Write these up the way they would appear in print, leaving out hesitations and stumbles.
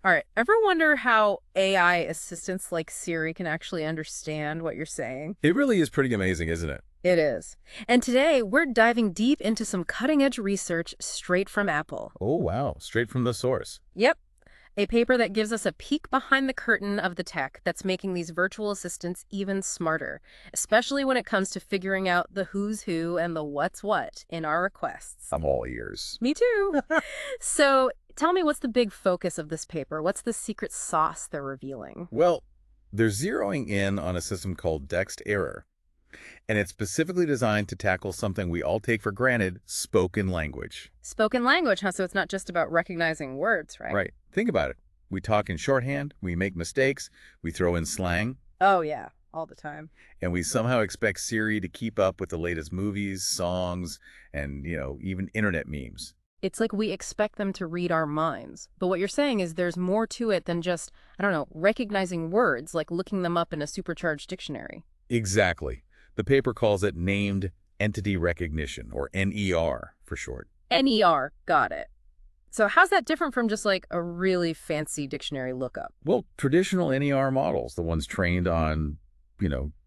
All right. Ever wonder how AI assistants like Siri can actually understand what you're saying? It really is pretty amazing, isn't it? It is. And today we're diving deep into some cutting edge research straight from Apple. Oh, wow. Straight from the source. Yep. A paper that gives us a peek behind the curtain of the tech that's making these virtual assistants even smarter, especially when it comes to figuring out the who's who and the what's what in our requests. I'm all ears. Me too. So tell me, what's the big focus of this paper? What's the secret sauce they're revealing? Well, they're zeroing in on a system called DEXTER, and it's specifically designed to tackle something we all take for granted, spoken language. Spoken language, huh? So it's not just about recognizing words, right? Right. Think about it. We talk in shorthand, we make mistakes, we throw in slang, Oh, yeah, all the time. and we somehow expect Siri to keep up with the latest movies, songs, and, even internet memes. It's like we expect them to read our minds. But what you're saying is there's more to it than just, I don't know, recognizing words, like looking them up in a supercharged dictionary. Exactly. The paper calls it named entity recognition, or NER for short. NER, got it. So how's that different from just like a really fancy dictionary lookup? Well, traditional NER models, the ones trained on,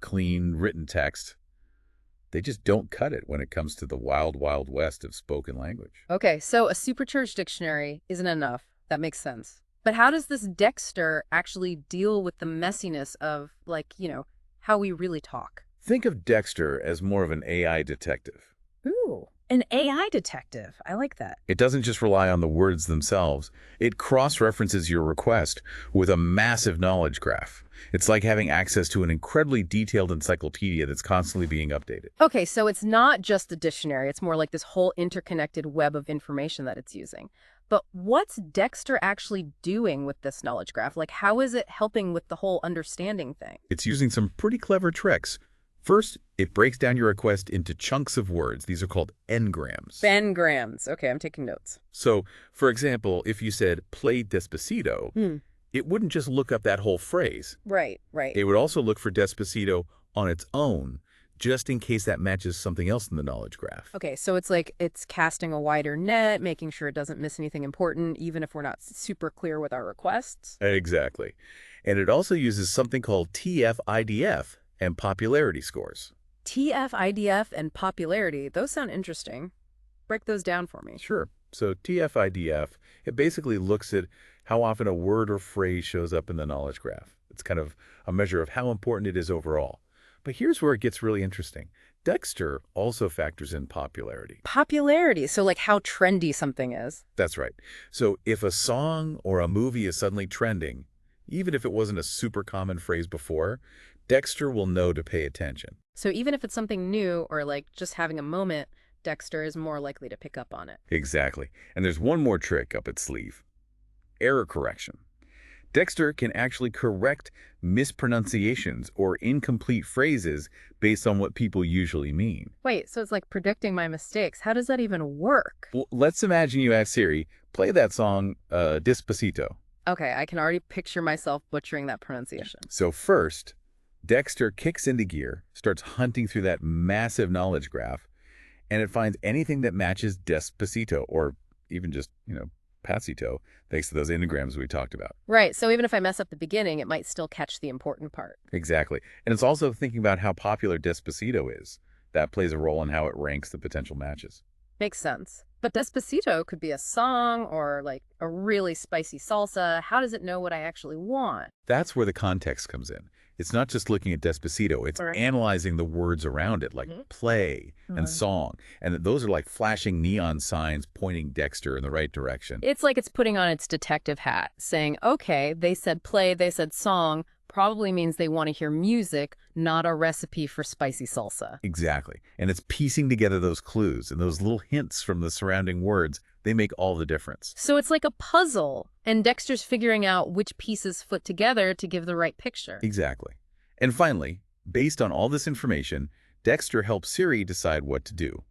clean written text, they just don't cut it when it comes to the wild, wild west of spoken language. Okay, so a supercharged dictionary isn't enough. That makes sense. But how does this Dexter actually deal with the messiness of, like, how we really talk? Think of Dexter as more of an AI detective. Ooh, an AI detective. I like that. It doesn't just rely on the words themselves. It cross-references your request with a massive knowledge graph. It's like having access to an incredibly detailed encyclopedia that's constantly being updated. Okay, so it's not just a dictionary. It's more like this whole interconnected web of information that it's using. But what's Dexter actually doing with this knowledge graph? Like, how is it helping with the whole understanding thing? It's using some pretty clever tricks. First, it breaks down your request into chunks of words. These are called engrams. Bengrams. Okay, I'm taking notes. So, for example, if you said, play Despacito, it wouldn't just look up that whole phrase. Right, right. It would also look for Despacito on its own, just in case that matches something else in the knowledge graph. Okay, so it's like it's casting a wider net, making sure it doesn't miss anything important, even if we're not super clear with our requests. Exactly. And it also uses something called TF-IDF and popularity scores. TF-IDF and popularity, those sound interesting. Break those down for me. Sure. So TF-IDF, it basically looks at how often a word or phrase shows up in the knowledge graph. It's kind of a measure of how important it is overall. But here's where it gets really interesting. Dexter also factors in popularity. Popularity, so like how trendy something is. That's right. So if a song or a movie is suddenly trending, even if it wasn't a super common phrase before, Dexter will know to pay attention. So even if it's something new or like just having a moment, Dexter is more likely to pick up on it. Exactly. And there's one more trick up its sleeve. Error correction. Dexter can actually correct mispronunciations or incomplete phrases based on what people usually mean. Wait, so it's like predicting my mistakes. How does that even work? Well, let's imagine you ask Siri, play that song, Despacito. Okay, I can already picture myself butchering that pronunciation. So first, Dexter kicks into gear, starts hunting through that massive knowledge graph, and it finds anything that matches Despacito, or even just, Patsito, thanks to those engrams we talked about. Right, so even if I mess up the beginning, it might still catch the important part. Exactly. And it's also thinking about how popular Despacito is. That plays a role in how it ranks the potential matches. Makes sense. But Despacito could be a song or like a really spicy salsa. How does it know what I actually want? That's where the context comes in. It's not just looking at Despacito, it's Correct. analyzing the words around it, like play and song. And those are like flashing neon signs pointing Dexter in the right direction. It's like it's putting on its detective hat, saying, okay, they said play, they said song, probably means they want to hear music, not a recipe for spicy salsa. Exactly. And it's piecing together those clues and those little hints from the surrounding words. They make all the difference. So it's like a puzzle, and Dexter's figuring out which pieces fit together to give the right picture. Exactly. And finally, based on all this information, Dexter helps Siri decide what to do.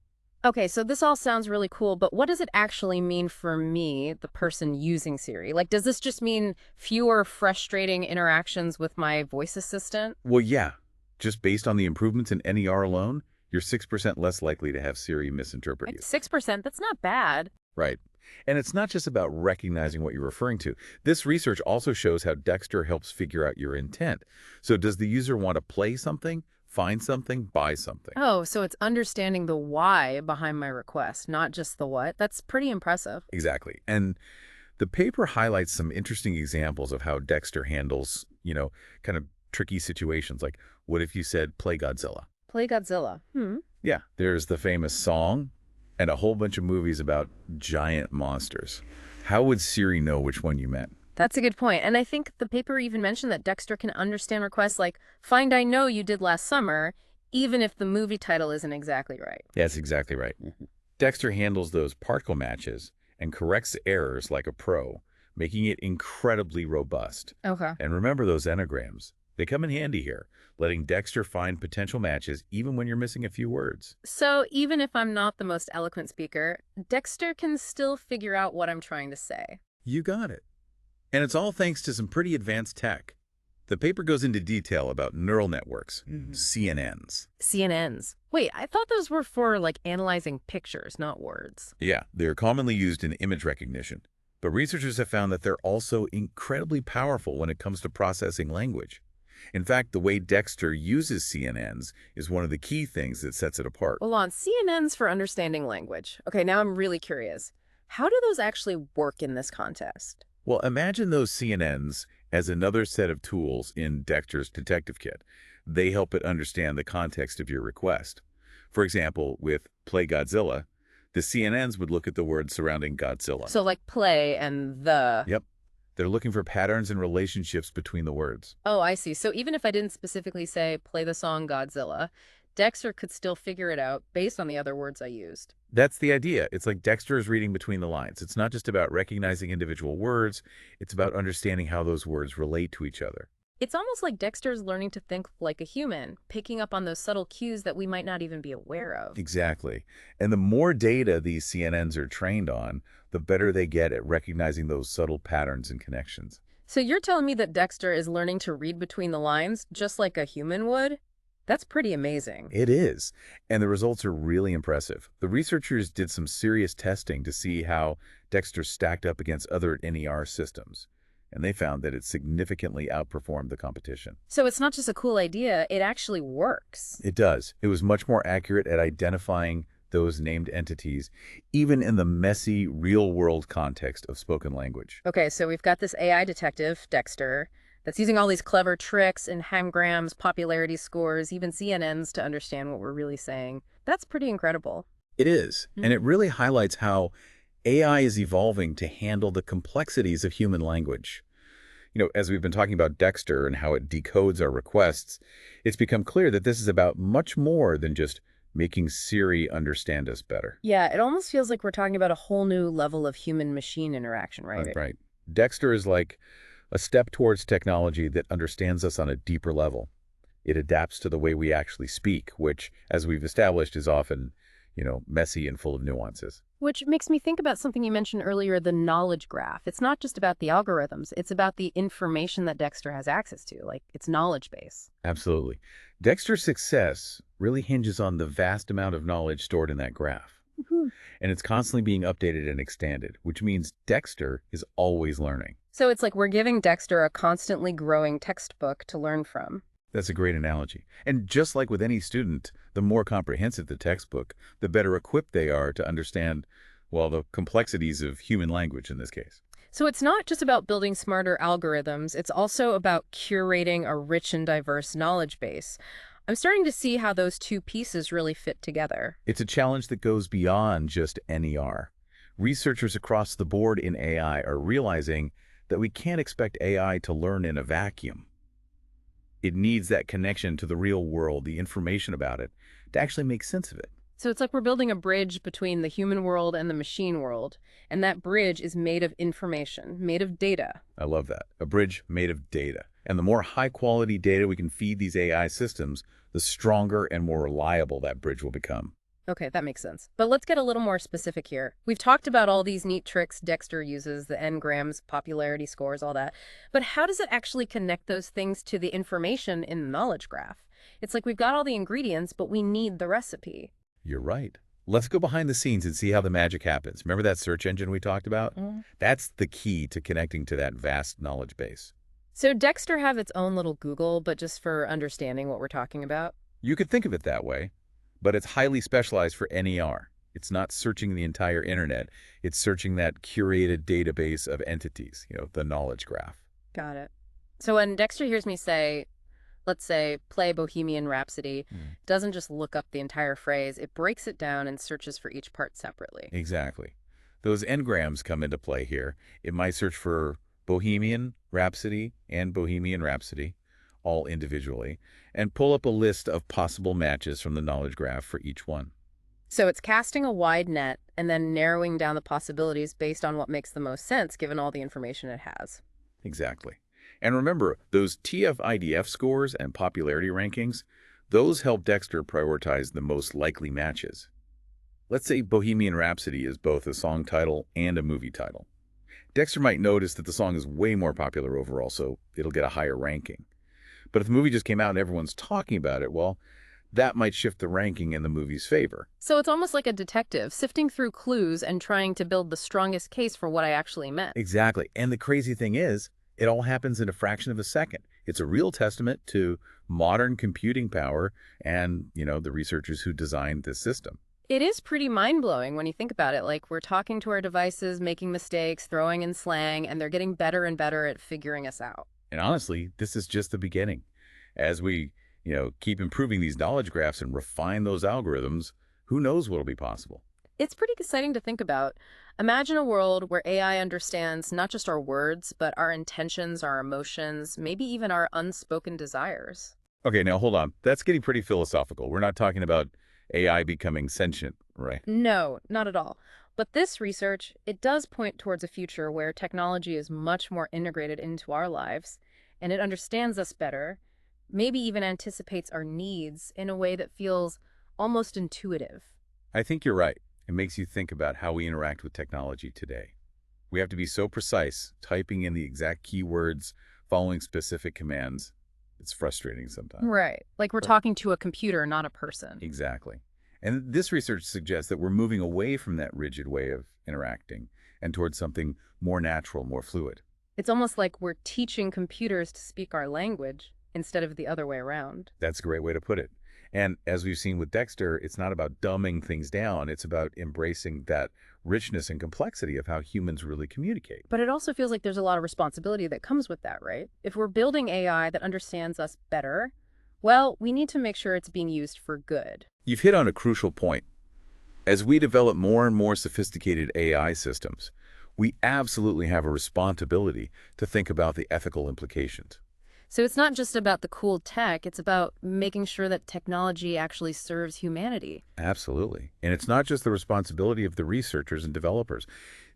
Okay, so this all sounds really cool, but what does it actually mean for me, the person using Siri? Like, does this just mean fewer frustrating interactions with my voice assistant? Well, yeah. Just based on the improvements in NER alone, you're 6% less likely to have Siri misinterpret you. 6%, that's not bad. Right. And it's not just about recognizing what you're referring to. This research also shows how Dexter helps figure out your intent. So does the user want to play something, find something, buy something? Oh, so it's understanding the why behind my request, not just the what. That's pretty impressive. Exactly. And the paper highlights some interesting examples of how Dexter handles, kind of tricky situations. Like, what if you said, play Godzilla? Play Godzilla. Yeah, there's the famous song and a whole bunch of movies about giant monsters. How would Siri know which one you meant? That's a good point. And I think the paper even mentioned that Dexter can understand requests like, find I know you did last summer, even if the movie title isn't exactly right. That's exactly right. Dexter handles those particle matches and corrects errors like a pro, making it incredibly robust. Okay. And remember those anagrams. They come in handy here, letting Dexter find potential matches even when you're missing a few words. So even if I'm not the most eloquent speaker, Dexter can still figure out what I'm trying to say. You got it. And it's all thanks to some pretty advanced tech. The paper goes into detail about neural networks, CNNs. CNNs. Wait, I thought those were for like analyzing pictures, not words. Yeah, they're commonly used in image recognition. But researchers have found that they're also incredibly powerful when it comes to processing language. In fact, the way Dexter uses CNNs is one of the key things that sets it apart. Well, on CNNs for understanding language. Okay, now I'm really curious. How do those actually work in this context? Well, imagine those CNNs as another set of tools in Dexter's detective kit. They help it understand the context of your request. For example, with Play Godzilla, the CNNs would look at the words surrounding Godzilla. So like play and the... Yep. They're looking for patterns and relationships between the words. Oh, I see. So even if I didn't specifically say play the song Godzilla, Dexter could still figure it out based on the other words I used. That's the idea. It's like Dexter is reading between the lines. It's not just about recognizing individual words. It's about understanding how those words relate to each other. It's almost like Dexter's learning to think like a human, picking up on those subtle cues that we might not even be aware of. Exactly. And the more data these CNNs are trained on, the better they get at recognizing those subtle patterns and connections. So you're telling me that Dexter is learning to read between the lines just like a human would? That's pretty amazing. It is. And the results are really impressive. The researchers did some serious testing to see how Dexter stacked up against other NER systems. And they found that it significantly outperformed the competition. So it's not just a cool idea, it actually works. It does. It was much more accurate at identifying those named entities, even in the messy, real-world context of spoken language. Okay, so we've got this AI detective, Dexter, that's using all these clever tricks and hemgrams, popularity scores, even CNNs to understand what we're really saying. That's pretty incredible. It is. And it really highlights how AI is evolving to handle the complexities of human language. As we've been talking about Dexter and how it decodes our requests, it's become clear that this is about much more than just making Siri understand us better. Yeah, it almost feels like we're talking about a whole new level of human-machine interaction, right? Right. Dexter is like a step towards technology that understands us on a deeper level. It adapts to the way we actually speak, which, as we've established, is often, messy and full of nuances. Which makes me think about something you mentioned earlier, the knowledge graph. It's not just about the algorithms, it's about the information that Dexter has access to, like its knowledge base. Absolutely. Dexter's success really hinges on the vast amount of knowledge stored in that graph. And it's constantly being updated and expanded, which means Dexter is always learning. So it's like we're giving Dexter a constantly growing textbook to learn from. That's a great analogy. And just like with any student, the more comprehensive the textbook, the better equipped they are to understand, the complexities of human language in this case. So it's not just about building smarter algorithms, it's also about curating a rich and diverse knowledge base. I'm starting to see how those two pieces really fit together. It's a challenge that goes beyond just NER. Researchers across the board in AI are realizing that we can't expect AI to learn in a vacuum. It needs that connection to the real world, the information about it, to actually make sense of it. So it's like we're building a bridge between the human world and the machine world, and that bridge is made of information, made of data. I love that. A bridge made of data. And the more high-quality data we can feed these AI systems, the stronger and more reliable that bridge will become. Okay, that makes sense. But let's get a little more specific here. We've talked about all these neat tricks Dexter uses, the engrams, popularity scores, all that. But how does it actually connect those things to the information in the knowledge graph? It's like we've got all the ingredients, but we need the recipe. You're right. Let's go behind the scenes and see how the magic happens. Remember that search engine we talked about? Mm. That's the key to connecting to that vast knowledge base. So Dexter have its own little Google, but just for understanding what we're talking about? You could think of it that way, but it's highly specialized for NER. It's not searching the entire internet. It's searching that curated database of entities, the knowledge graph. Got it. So when Dexter hears me say, let's say, play Bohemian Rhapsody, Mm. doesn't just look up the entire phrase, it breaks it down and searches for each part separately. Exactly. Those n-grams come into play here. It might search for Bohemian Rhapsody and Bohemian Rhapsody, all individually, and pull up a list of possible matches from the knowledge graph for each one. So it's casting a wide net and then narrowing down the possibilities based on what makes the most sense given all the information it has. Exactly. And remember, those TF-IDF scores and popularity rankings, those help Dexter prioritize the most likely matches. Let's say Bohemian Rhapsody is both a song title and a movie title. Dexter might notice that the song is way more popular overall, so it'll get a higher ranking. But if the movie just came out and everyone's talking about it, well, that might shift the ranking in the movie's favor. So it's almost like a detective sifting through clues and trying to build the strongest case for what I actually meant. Exactly. And the crazy thing is, it all happens in a fraction of a second. It's a real testament to modern computing power and, the researchers who designed this system. It is pretty mind-blowing when you think about it. Like, we're talking to our devices, making mistakes, throwing in slang, and they're getting better and better at figuring us out. And honestly, this is just the beginning. As we, keep improving these knowledge graphs and refine those algorithms, who knows what'll be possible? It's pretty exciting to think about. Imagine a world where AI understands not just our words, but our intentions, our emotions, maybe even our unspoken desires. Okay, now hold on. That's getting pretty philosophical. We're not talking about AI becoming sentient, right? No, not at all. But this research, it does point towards a future where technology is much more integrated into our lives, and it understands us better, maybe even anticipates our needs in a way that feels almost intuitive. I think you're right. It makes you think about how we interact with technology today. We have to be so precise, typing in the exact keywords, following specific commands. It's frustrating sometimes. Right. Like we're talking to a computer, not a person. Exactly. And this research suggests that we're moving away from that rigid way of interacting and towards something more natural, more fluid. It's almost like we're teaching computers to speak our language instead of the other way around. That's a great way to put it. And as we've seen with Dexter, it's not about dumbing things down. It's about embracing that richness and complexity of how humans really communicate. But it also feels like there's a lot of responsibility that comes with that, right? If we're building AI that understands us better, well, we need to make sure it's being used for good. You've hit on a crucial point. As we develop more and more sophisticated AI systems, we absolutely have a responsibility to think about the ethical implications. So it's not just about the cool tech, it's about making sure that technology actually serves humanity. Absolutely. And it's not just the responsibility of the researchers and developers.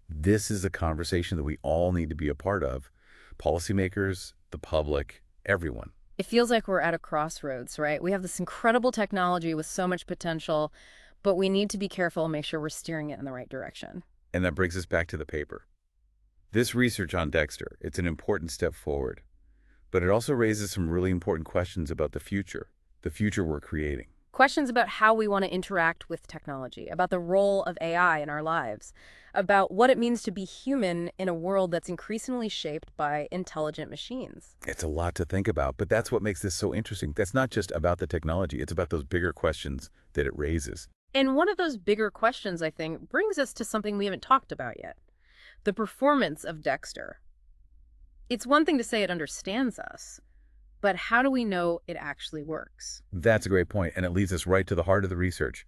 This is a conversation that we all need to be a part of. Policymakers, the public, everyone. It feels like we're at a crossroads, right? We have this incredible technology with so much potential, but we need to be careful and make sure we're steering it in the right direction. And that brings us back to the paper. This research on Dexter, it's an important step forward. But it also raises some really important questions about the future we're creating. Questions about how we want to interact with technology, about the role of AI in our lives, about what it means to be human in a world that's increasingly shaped by intelligent machines. It's a lot to think about, but that's what makes this so interesting. That's not just about the technology. It's about those bigger questions that it raises. And one of those bigger questions, I think, brings us to something we haven't talked about yet. The performance of Dexter. It's one thing to say it understands us, but how do we know it actually works? That's a great point, and it leads us right to the heart of the research.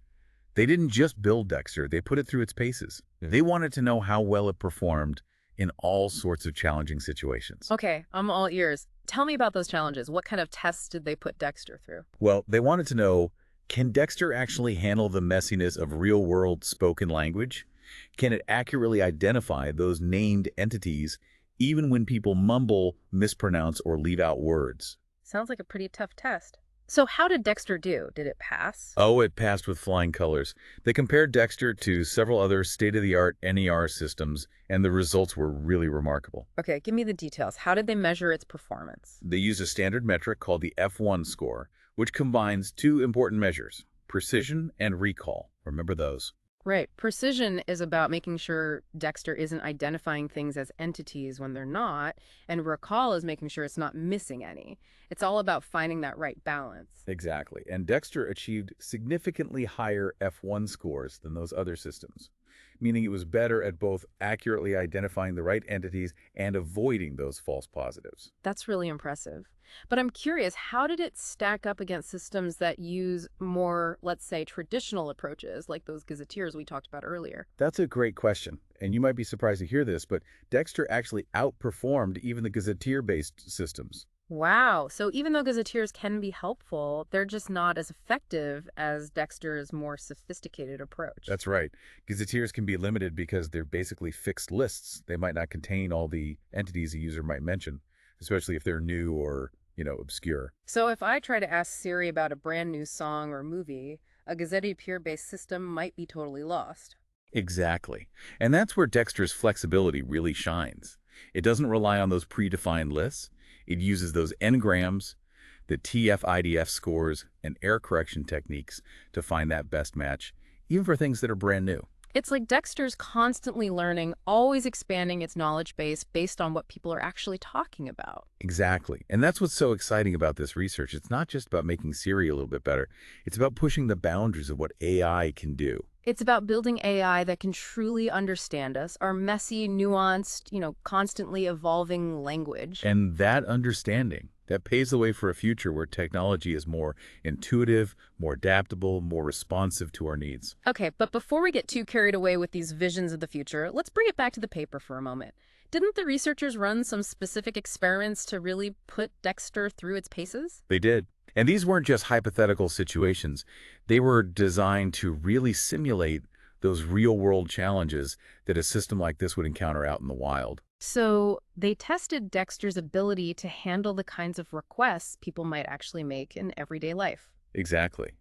They didn't just build Dexter, they put it through its paces. They wanted to know how well it performed in all sorts of challenging situations. Okay, I'm all ears. Tell me about those challenges. What kind of tests did they put Dexter through? Well, they wanted to know, can Dexter actually handle the messiness of real-world spoken language? Can it accurately identify those named entities even when people mumble, mispronounce, or leave out words? Sounds like a pretty tough test. So how did Dexter do? Did it pass? Oh, it passed with flying colors. They compared Dexter to several other state-of-the-art NER systems, and the results were really remarkable. Okay, give me the details. How did they measure its performance? They used a standard metric called the F1 score, which combines two important measures. precision and recall. Remember those. Right. Precision is about making sure Dexter isn't identifying things as entities when they're not, and recall is making sure it's not missing any. It's all about finding that right balance. Exactly. And Dexter achieved significantly higher F1 scores than those other systems, meaning it was better at both accurately identifying the right entities and avoiding those false positives. That's really impressive. But I'm curious, how did it stack up against systems that use more, let's say, traditional approaches, like those gazetteers we talked about earlier? That's a great question, and you might be surprised to hear this, but Dexter actually outperformed even the gazetteer-based systems. Wow. So even though gazetteers can be helpful, they're just not as effective as Dexter's more sophisticated approach. That's right. Gazetteers can be limited because they're basically fixed lists. They might not contain all the entities a user might mention, especially if they're new or, obscure. So if I try to ask Siri about a brand new song or movie, a gazetteer-based system might be totally lost. Exactly. And that's where Dexter's flexibility really shines. It doesn't rely on those predefined lists. It uses those n-grams, the TF-IDF scores, and error correction techniques to find that best match, even for things that are brand new. It's like Dexter's constantly learning, always expanding its knowledge base based on what people are actually talking about. Exactly. And that's what's so exciting about this research. It's not just about making Siri a little bit better. It's about pushing the boundaries of what AI can do. It's about building AI that can truly understand us, our messy, nuanced, constantly evolving language. And that understanding, that paves the way for a future where technology is more intuitive, more adaptable, more responsive to our needs. Okay, but before we get too carried away with these visions of the future, let's bring it back to the paper for a moment. Didn't the researchers run some specific experiments to really put Dexter through its paces? They did. And these weren't just hypothetical situations. They were designed to really simulate those real-world challenges that a system like this would encounter out in the wild. So they tested Dexter's ability to handle the kinds of requests people might actually make in everyday life. Exactly.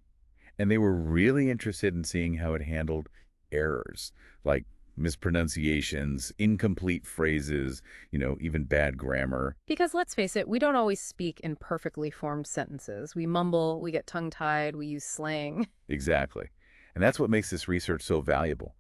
And they were really interested in seeing how it handled errors, like mispronunciations, incomplete phrases, even bad grammar. Because let's face it, we don't always speak in perfectly formed sentences. We mumble, we get tongue-tied, we use slang. Exactly. And that's what makes this research so valuable.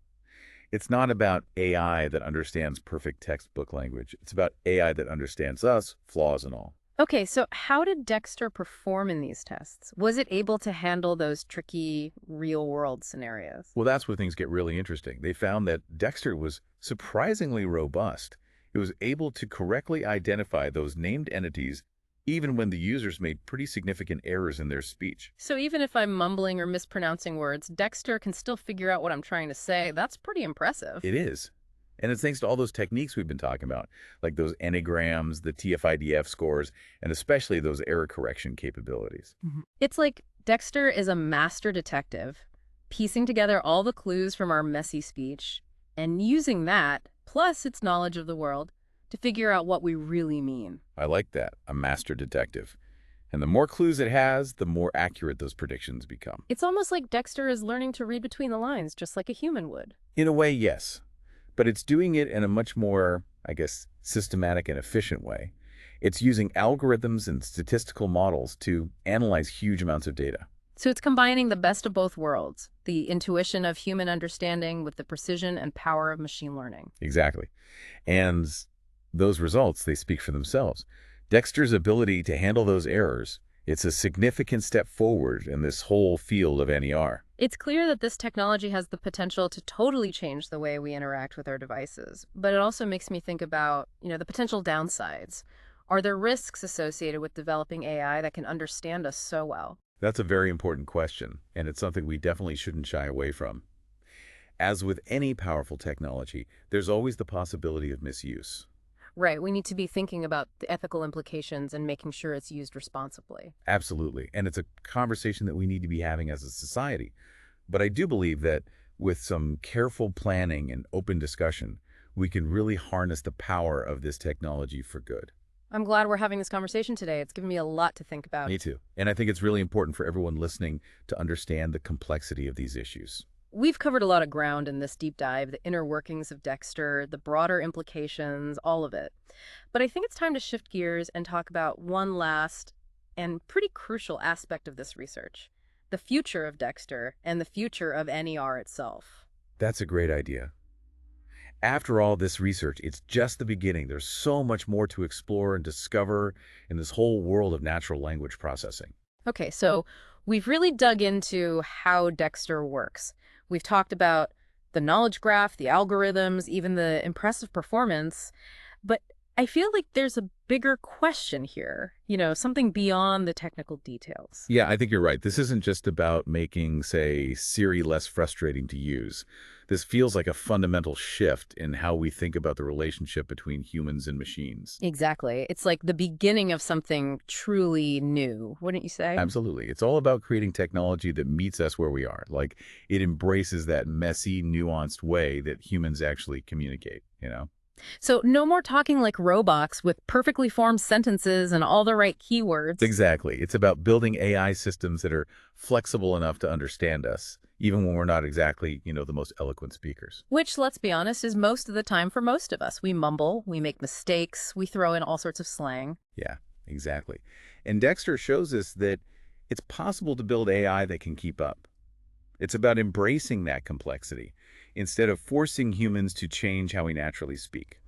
It's not about AI that understands perfect textbook language. It's about AI that understands us, flaws and all. Okay, so how did Dexter perform in these tests? Was it able to handle those tricky real-world scenarios? Well, that's where things get really interesting. They found that Dexter was surprisingly robust. It was able to correctly identify those named entities even when the users made pretty significant errors in their speech. So even if I'm mumbling or mispronouncing words, Dexter can still figure out what I'm trying to say. That's pretty impressive. It is. And it's thanks to all those techniques we've been talking about, like those enneagrams, the TF-IDF scores, and especially those error correction capabilities. It's like Dexter is a master detective, piecing together all the clues from our messy speech and using that, plus its knowledge of the world, to figure out what we really mean. I like that, a master detective. And the more clues it has, the more accurate those predictions become. It's almost like Dexter is learning to read between the lines, just like a human would. In a way, yes. But it's doing it in a much more, systematic and efficient way. It's using algorithms and statistical models to analyze huge amounts of data. So it's combining the best of both worlds, the intuition of human understanding with the precision and power of machine learning. Exactly. And those results, they speak for themselves. Dexter's ability to handle those errors, it's a significant step forward in this whole field of NER. It's clear that this technology has the potential to totally change the way we interact with our devices, but it also makes me think about, the potential downsides. Are there risks associated with developing AI that can understand us so well? That's a very important question, and it's something we definitely shouldn't shy away from. As with any powerful technology, there's always the possibility of misuse. Right, we need to be thinking about the ethical implications and making sure it's used responsibly. Absolutely. And it's a conversation that we need to be having as a society. But I do believe that with some careful planning and open discussion, we can really harness the power of this technology for good. I'm glad we're having this conversation today. It's given me a lot to think about. Me too. And I think it's really important for everyone listening to understand the complexity of these issues. We've covered a lot of ground in this deep dive, the inner workings of Dexter, the broader implications, all of it. But I think it's time to shift gears and talk about one last and pretty crucial aspect of this research, the future of Dexter and the future of NER itself. That's a great idea. After all this research, it's just the beginning. There's so much more to explore and discover in this whole world of natural language processing. Okay, so we've really dug into how Dexter works. We've talked about the knowledge graph, the algorithms, even the impressive performance. But I feel like there's a bigger question here, something beyond the technical details. Yeah, I think you're right. This isn't just about making, say, Siri less frustrating to use. This feels like a fundamental shift in how we think about the relationship between humans and machines. Exactly. It's like the beginning of something truly new, wouldn't you say? Absolutely. It's all about creating technology that meets us where we are. Like, it embraces that messy, nuanced way that humans actually communicate? So no more talking like robots with perfectly formed sentences and all the right keywords. Exactly. It's about building AI systems that are flexible enough to understand us, even when we're not exactly the most eloquent speakers. Which, let's be honest, is most of the time for most of us. We mumble, we make mistakes, we throw in all sorts of slang. Yeah, exactly. And Dexter shows us that it's possible to build AI that can keep up. It's about embracing that complexity instead of forcing humans to change how we naturally speak.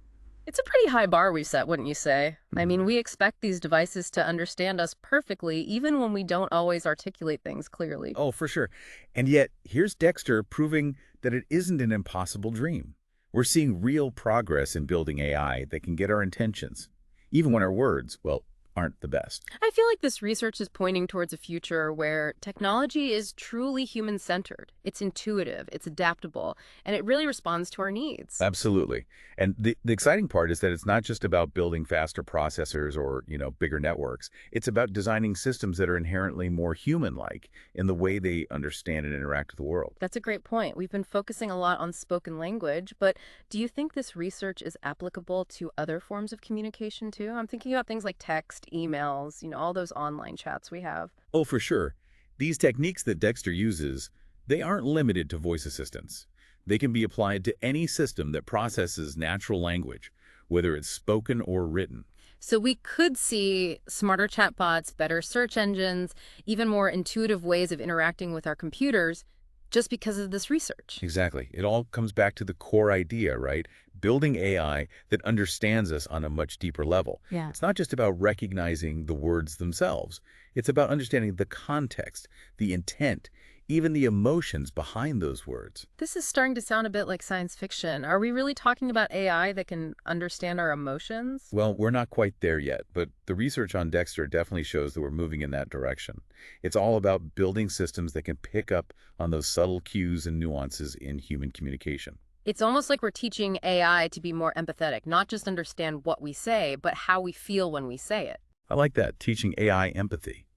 It's a pretty high bar we set, wouldn't you say? I Mhm. mean, we expect these devices to understand us perfectly, even when we don't always articulate things clearly. Oh, for sure. And yet, here's Dexter proving that it isn't an impossible dream. We're seeing real progress in building AI that can get our intentions, even when our words, well, aren't the best. I feel like this research is pointing towards a future where technology is truly human-centered. It's intuitive, it's adaptable, and it really responds to our needs. Absolutely. And the exciting part is that it's not just about building faster processors or bigger networks. It's about designing systems that are inherently more human-like in the way they understand and interact with the world. That's a great point. We've been focusing a lot on spoken language, but do you think this research is applicable to other forms of communication too? I'm thinking about things like text, emails, all those online chats we have. Oh, for sure. These techniques that Dexter uses, they aren't limited to voice assistants. They can be applied to any system that processes natural language, whether it's spoken or written. So we could see smarter chatbots, better search engines, even more intuitive ways of interacting with our computers just because of this research. Exactly. It all comes back to the core idea, right? Building AI that understands us on a much deeper level. Yeah. It's not just about recognizing the words themselves. It's about understanding the context, the intent, even the emotions behind those words. This is starting to sound a bit like science fiction. Are we really talking about AI that can understand our emotions? Well, we're not quite there yet, but the research on Dexter definitely shows that we're moving in that direction. It's all about building systems that can pick up on those subtle cues and nuances in human communication. It's almost like we're teaching AI to be more empathetic, not just understand what we say, but how we feel when we say it. I like that, teaching AI empathy.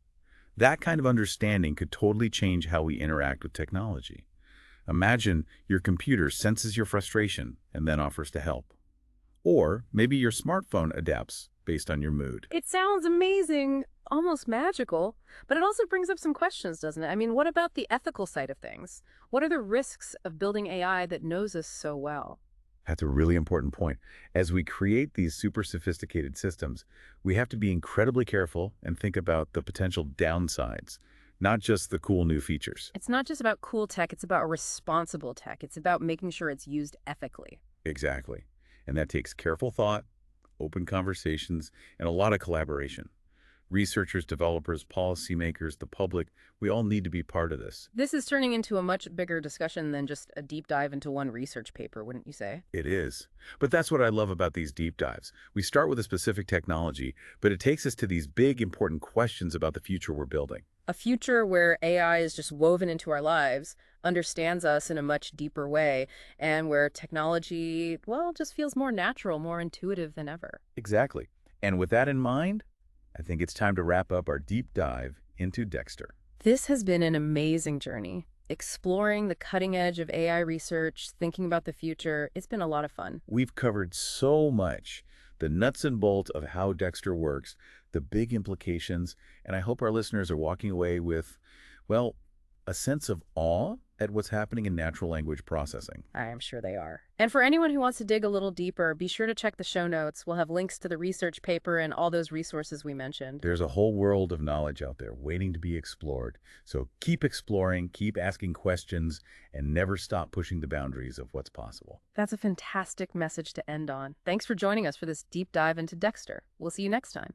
That kind of understanding could totally change how we interact with technology. Imagine your computer senses your frustration and then offers to help. Or maybe your smartphone adapts based on your mood. It sounds amazing, almost magical, but it also brings up some questions, doesn't it? I mean, what about the ethical side of things? What are the risks of building AI that knows us so well? That's a really important point. As we create these super sophisticated systems, we have to be incredibly careful and think about the potential downsides, not just the cool new features. It's not just about cool tech, it's about responsible tech. It's about making sure it's used ethically. Exactly. And that takes careful thought, open conversations, and a lot of collaboration. Researchers, developers, policymakers, the public, we all need to be part of this. This is turning into a much bigger discussion than just a deep dive into one research paper, wouldn't you say? It is. But that's what I love about these deep dives. We start with a specific technology, but it takes us to these big, important questions about the future we're building. A future where AI is just woven into our lives, understands us in a much deeper way, and where technology, well, just feels more natural, more intuitive than ever. Exactly. And with that in mind, I think it's time to wrap up our deep dive into Dexter. This has been an amazing journey. Exploring the cutting edge of AI research, thinking about the future, it's been a lot of fun. We've covered so much, the nuts and bolts of how Dexter works, the big implications, and I hope our listeners are walking away with, well, a sense of awe at what's happening in natural language processing. I am sure they are. And for anyone who wants to dig a little deeper, be sure to check the show notes. We'll have links to the research paper and all those resources we mentioned. There's a whole world of knowledge out there waiting to be explored. So keep exploring, keep asking questions, and never stop pushing the boundaries of what's possible. That's a fantastic message to end on. Thanks for joining us for this deep dive into Dexter. We'll see you next time.